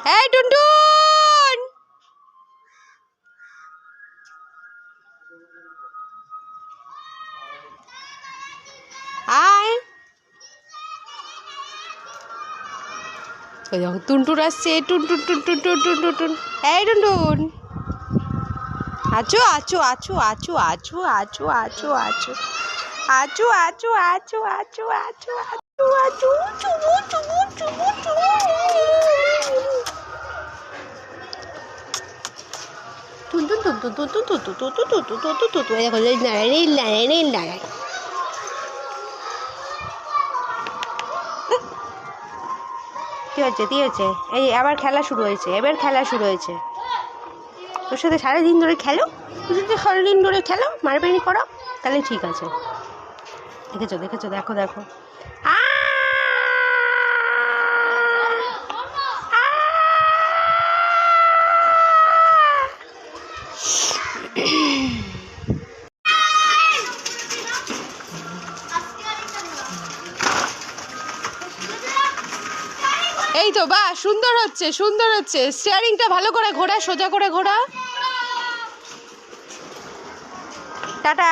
এই টুনটুন, আয়। ওই দেখো টুনটুন আসছে, টুনটুন টুনটুন টুনটুন টুনটুন। এই টুনটুন, আচু আচু আচু আচু আচু আচু আচু আচু আচু আচু আচু আচু আচু আচু আচু চুমু চুমু চুমু চুমু। টুনটুন টুনটুন টুনটুন টুনটুন টুনটুন টুনটুন টুনটুন টুনটুন। দেখো রেল নাড়ায়, রেল নাড়ায়, রেল নাড়ায়। কি হচ্ছে, কি হচ্ছে? এই আবার খেলা শুরু হয়েছে, এবার খেলা শুরু হয়েছে। তোর সাথে সারাদিন ধরে খেলো, তোর সাথে সারাদিন ধরে খেলো, মারপিট করো, তাহলে ঠিক আছে। দেখেছো দেখেছো, দেখো দেখো। এই তো বাহ, সুন্দর হচ্ছে, সুন্দর হচ্ছে। স্টিয়ারিংটা ভালো করে ঘোরা, সোজা করে ঘোরা। টাটা।